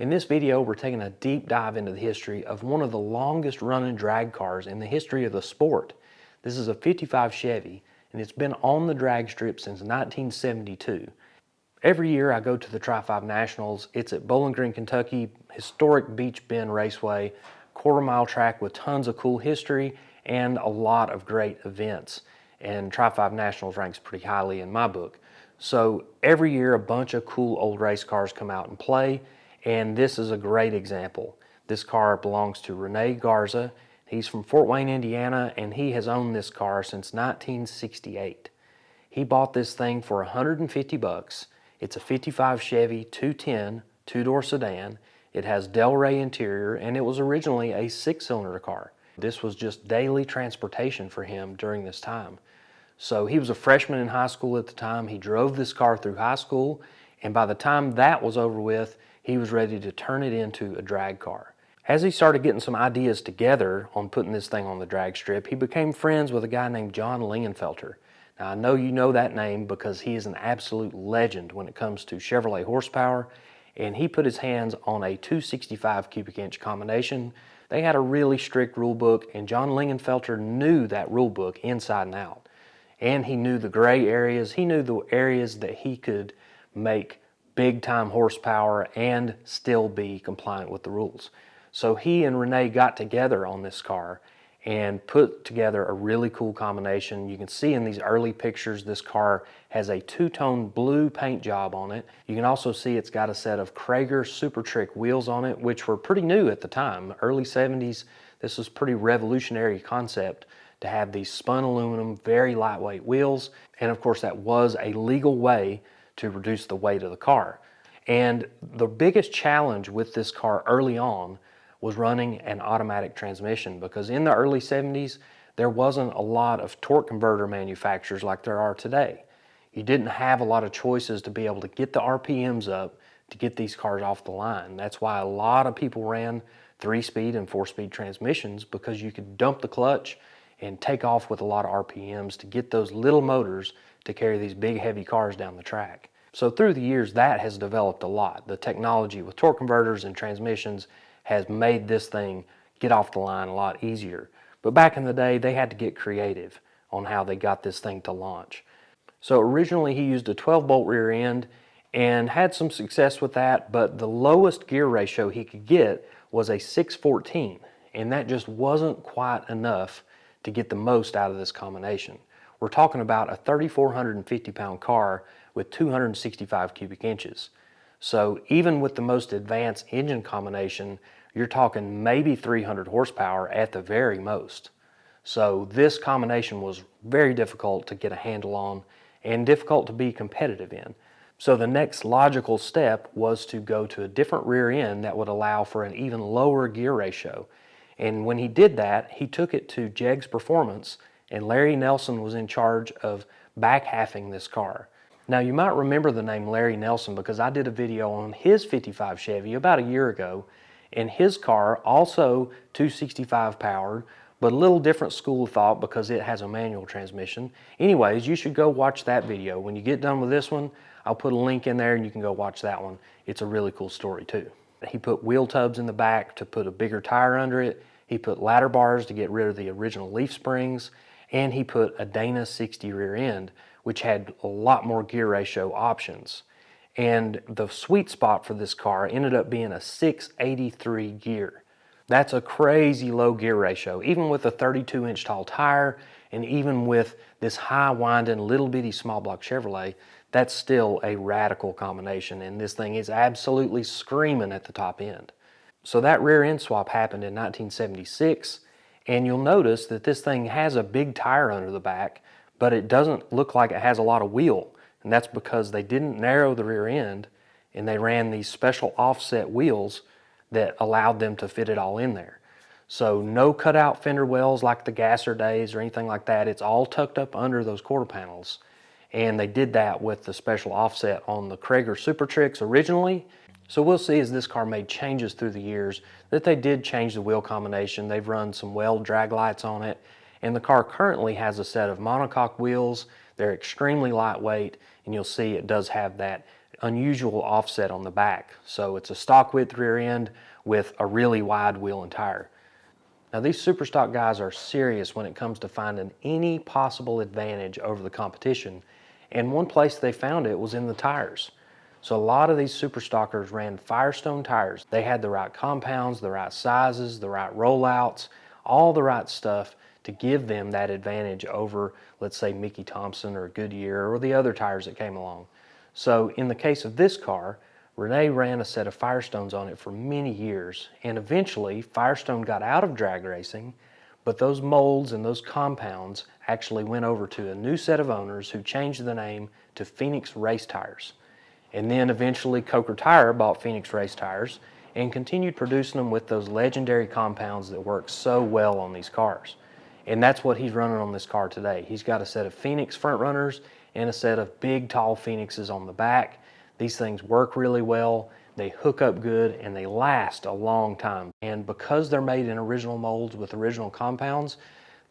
In this video, we're taking a deep dive into the history of one of the longest running drag cars in the history of the sport. This is a 55 Chevy, and it's been on the drag strip since 1972. Every year I go to the Tri-5 Nationals. It's at Bowling Green, Kentucky, historic Beach Bend Raceway, quarter-mile track with tons of cool history and a lot of great events. And Tri-5 Nationals ranks pretty highly in my book. So every year a bunch of cool old race cars come out and play, and this is a great example. This car belongs to Rene Garza. He's from Fort Wayne, Indiana, and he has owned this car since 1968. He bought this thing for 150 bucks. It's a 55 Chevy 210 two-door sedan. It has Del Rey interior, and it was originally a 6-cylinder car. This was just daily transportation for him during this time. So he was a freshman in high school at the time. He drove this car through high school, and by the time that was over with, he was ready to turn it into a drag car. As he started getting some ideas together on putting this thing on the drag strip, he became friends with a guy named John Lingenfelter. Now, I know you know that name because he is an absolute legend when it comes to Chevrolet horsepower, and he put his hands on a 265 cubic inch combination. They had a really strict rule book, and John Lingenfelter knew that rule book inside and out. And he knew the gray areas. He knew the areas that he could make big time horsepower and still be compliant with the rules. So he and Rene got together on this car and put together a really cool combination. You can see in these early pictures this car has a two-tone blue paint job on it. You can also see it's got a set of Krager Super Trick wheels on it, which were pretty new at the time. Early 70s, this was a pretty revolutionary concept to have these spun aluminum, very lightweight wheels. And of course that was a legal way to reduce the weight of the car. And the biggest challenge with this car early on was running an automatic transmission, because in the early 70s, there wasn't a lot of torque converter manufacturers like there are today. You didn't have a lot of choices to be able to get the RPMs up to get these cars off the line. That's why a lot of people ran 3-speed and 4-speed transmissions, because you could dump the clutch and take off with a lot of RPMs to get those little motors to carry these big heavy cars down the track. So through the years, that has developed a lot. The technology with torque converters and transmissions has made this thing get off the line a lot easier. But back in the day, they had to get creative on how they got this thing to launch. So originally he used a 12-bolt rear end and had some success with that, but the lowest gear ratio he could get was a 614, and that just wasn't quite enough to get the most out of this combination. We're talking about a 3,450 pound car with 265 cubic inches. So even with the most advanced engine combination, you're talking maybe 300 horsepower at the very most. So this combination was very difficult to get a handle on and difficult to be competitive in. So the next logical step was to go to a different rear end that would allow for an even lower gear ratio. And when he did that, he took it to Jegs Performance, and Larry Nelson was in charge of back-halving this car. Now you might remember the name Larry Nelson because I did a video on his 55 Chevy about a year ago, and his car also 265 powered, but a little different school of thought because it has a manual transmission. Anyways, you should go watch that video. When you get done with this one, I'll put a link in there and you can go watch that one. It's a really cool story too. He put wheel tubs in the back to put a bigger tire under it. He put ladder bars to get rid of the original leaf springs, and he put a Dana 60 rear end, which had a lot more gear ratio options. And the sweet spot for this car ended up being a 683 gear. That's a crazy low gear ratio, even with a 32-inch tall tire, and even with this high winding little bitty small block Chevrolet, that's still a radical combination, and this thing is absolutely screaming at the top end. So that rear end swap happened in 1976, and you'll notice that this thing has a big tire under the back, but it doesn't look like it has a lot of wheel, and that's because they didn't narrow the rear end and they ran these special offset wheels that allowed them to fit it all in there. So no cutout fender wells like the Gasser days or anything like that. It's all tucked up under those quarter panels, and they did that with the special offset on the Krager Super Tricks originally. So we'll see as this car made changes through the years that they did change the wheel combination. They've run some weld drag lights on it, and the car currently has a set of monocoque wheels. They're extremely lightweight, and you'll see it does have that unusual offset on the back. So it's a stock width rear end with a really wide wheel and tire. Now these super stock guys are serious when it comes to finding any possible advantage over the competition, and one place they found it was in the tires. So a lot of these super stockers ran Firestone tires. They had the right compounds, the right sizes, the right rollouts, all the right stuff to give them that advantage over, let's say, Mickey Thompson or Goodyear or the other tires that came along. So in the case of this car, Rene ran a set of Firestones on it for many years, and eventually Firestone got out of drag racing, but those molds and those compounds actually went over to a new set of owners who changed the name to Phoenix Race Tires. And then eventually Coker Tire bought Phoenix Race Tires and continued producing them with those legendary compounds that work so well on these cars. And that's what he's running on this car today. He's got a set of Phoenix front runners and a set of big tall Phoenixes on the back. These things work really well, they hook up good, and they last a long time. And because they're made in original molds with original compounds,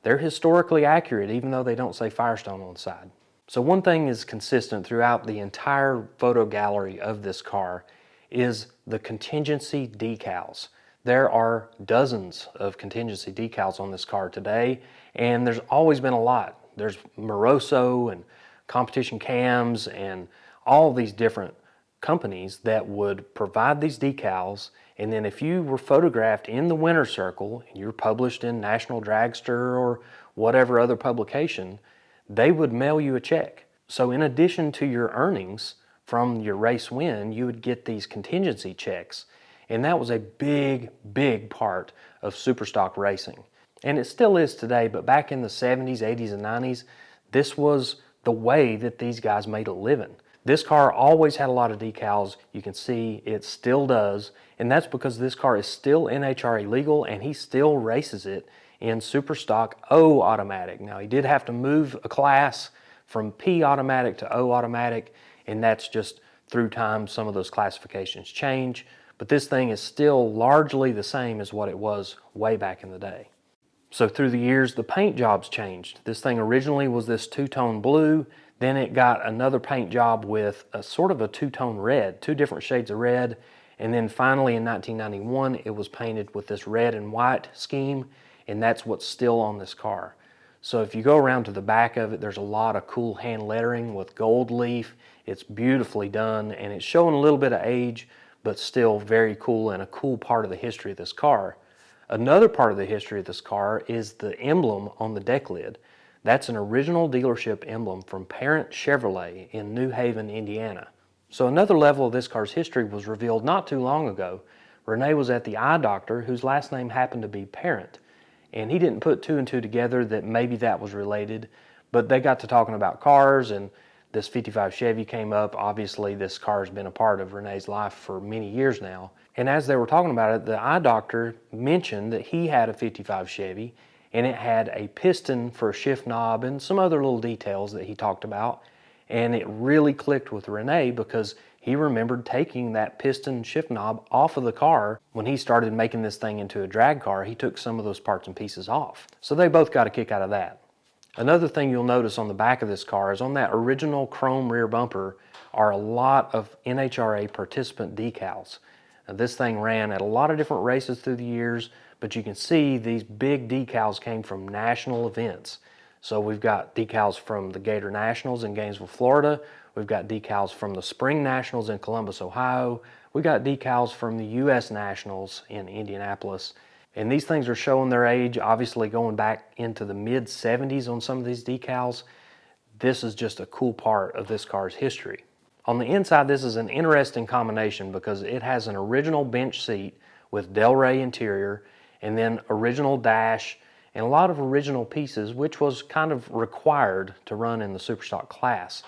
they're historically accurate even though they don't say Firestone on the side. So one thing is consistent throughout the entire photo gallery of this car is the contingency decals. There are dozens of contingency decals on this car today, and there's always been a lot. There's Moroso and Competition Cams and all these different companies that would provide these decals, and then if you were photographed in the winner's circle and you're published in National Dragster or whatever other publication, they would mail you a check. So in addition to your earnings from your race win, you would get these contingency checks. And that was a big, big part of Superstock racing. And it still is today, but back in the 70s, 80s, and 90s, this was the way that these guys made a living. This car always had a lot of decals. You can see it still does. And that's because this car is still NHRA legal and he still races it in Superstock O automatic. Now he did have to move a class from P automatic to O automatic, and that's just through time some of those classifications change. But this thing is still largely the same as what it was way back in the day. So through the years, the paint jobs changed. This thing originally was this two-tone blue, then it got another paint job with a sort of a two-tone red, two different shades of red, and then finally in 1991, it was painted with this red and white scheme, and that's what's still on this car. So if you go around to the back of it, there's a lot of cool hand lettering with gold leaf. It's beautifully done, and it's showing a little bit of age, but still very cool and a cool part of the history of this car. Another part of the history of this car is the emblem on the deck lid. That's an original dealership emblem from Parent Chevrolet in New Haven, Indiana. So another level of this car's history was revealed not too long ago. Rene was at the eye doctor whose last name happened to be Parent, and he didn't put two and two together that maybe that was related, but they got to talking about cars, and this 55 Chevy came up. Obviously, this car has been a part of Rene's life for many years now. And as they were talking about it, the eye doctor mentioned that he had a 55 Chevy, and it had a piston for a shift knob and some other little details that he talked about. And it really clicked with Rene because he remembered taking that piston shift knob off of the car when he started making this thing into a drag car. He took some of those parts and pieces off. So they both got a kick out of that. Another thing you'll notice on the back of this car is on that original chrome rear bumper are a lot of NHRA participant decals. Now, this thing ran at a lot of different races through the years, but you can see these big decals came from national events. So we've got decals from the Gator Nationals in Gainesville, Florida. We've got decals from the Spring Nationals in Columbus, Ohio. We got decals from the U.S. Nationals in Indianapolis. And these things are showing their age, obviously going back into the mid-70s on some of these decals. This is just a cool part of this car's history. On the inside, this is an interesting combination because it has an original bench seat with Del Rey interior, and then original dash, and a lot of original pieces, which was kind of required to run in the Superstock class.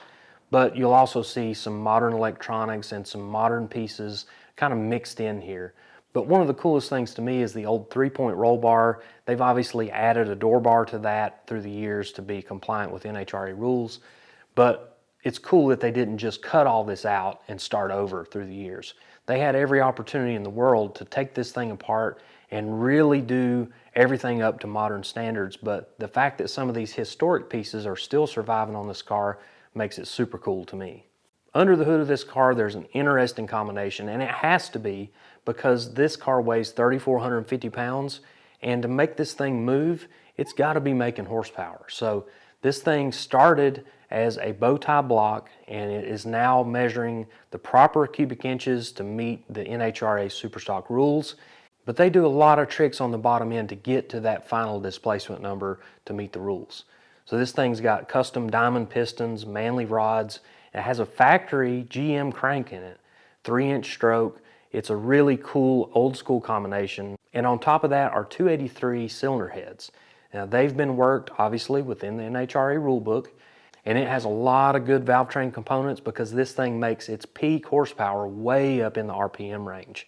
But you'll also see some modern electronics and some modern pieces kind of mixed in here. But one of the coolest things to me is the old 3-point roll bar. They've obviously added a door bar to that through the years to be compliant with NHRA rules. But it's cool that they didn't just cut all this out and start over through the years. They had every opportunity in the world to take this thing apart and really do everything up to modern standards. But the fact that some of these historic pieces are still surviving on this car makes it super cool to me. Under the hood of this car, there's an interesting combination, and it has to be because this car weighs 3,450 pounds, and to make this thing move, it's got to be making horsepower. So this thing started as a bow tie block, and it is now measuring the proper cubic inches to meet the NHRA Superstock rules. But they do a lot of tricks on the bottom end to get to that final displacement number to meet the rules. So this thing's got custom diamond pistons, Manley rods. It has a factory GM crank in it, 3-inch stroke. It's a really cool old school combination. And on top of that are 283 cylinder heads. Now they've been worked obviously within the NHRA rulebook, and it has a lot of good valve train components because this thing makes its peak horsepower way up in the RPM range.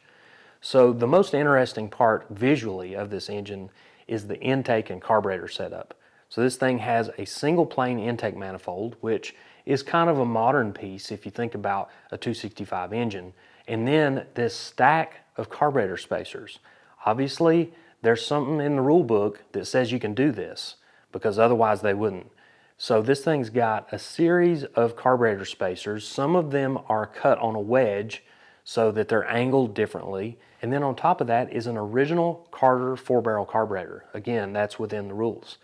So the most interesting part visually of this engine is the intake and carburetor setup. So this thing has a single plane intake manifold, which is kind of a modern piece if you think about a 265 engine. And then this stack of carburetor spacers. Obviously, there's something in the rule book that says you can do this because otherwise they wouldn't. So this thing's got a series of carburetor spacers. Some of them are cut on a wedge so that they're angled differently. And then on top of that is an original Carter 4-barrel carburetor. Again, that's within the rules.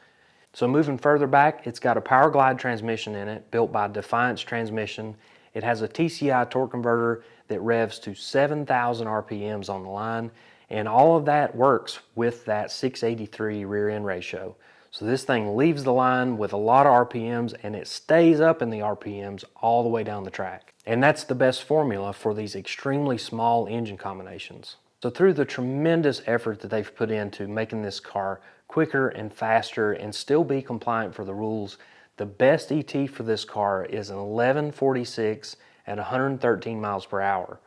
So moving further back, it's got a Power Glide transmission in it, built by Defiance Transmission. It has a TCI torque converter that revs to 7,000 RPMs on the line, and all of that works with that 683 rear end ratio. So this thing leaves the line with a lot of RPMs, and it stays up in the RPMs all the way down the track. And that's the best formula for these extremely small engine combinations. So through the tremendous effort that they've put into making this car quicker and faster and still be compliant for the rules, the best ET for this car is an 1146 at 113 miles per hour.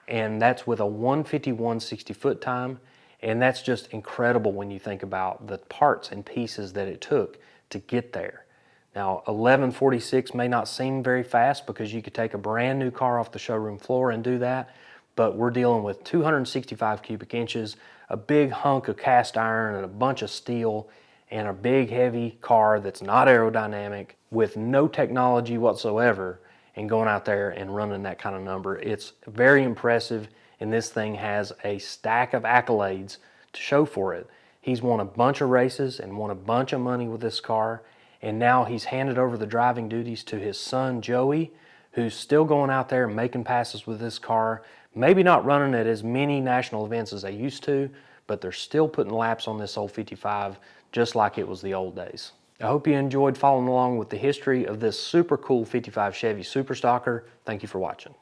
And that's with a 151 60-foot time. And that's just incredible when you think about the parts and pieces that it took to get there. Now, 1146 may not seem very fast because you could take a brand new car off the showroom floor and do that, but we're dealing with 265 cubic inches, a big hunk of cast iron and a bunch of steel, and a big heavy car that's not aerodynamic with no technology whatsoever, and going out there and running that kind of number. It's very impressive, and this thing has a stack of accolades to show for it. He's won a bunch of races and won a bunch of money with this car, and now he's handed over the driving duties to his son Joey, who's still going out there and making passes with this car. Maybe not running at as many national events as they used to, but they're still putting laps on this old 55 just like it was the old days. I hope you enjoyed following along with the history of this super cool 55 Chevy Super Stocker. Thank you for watching.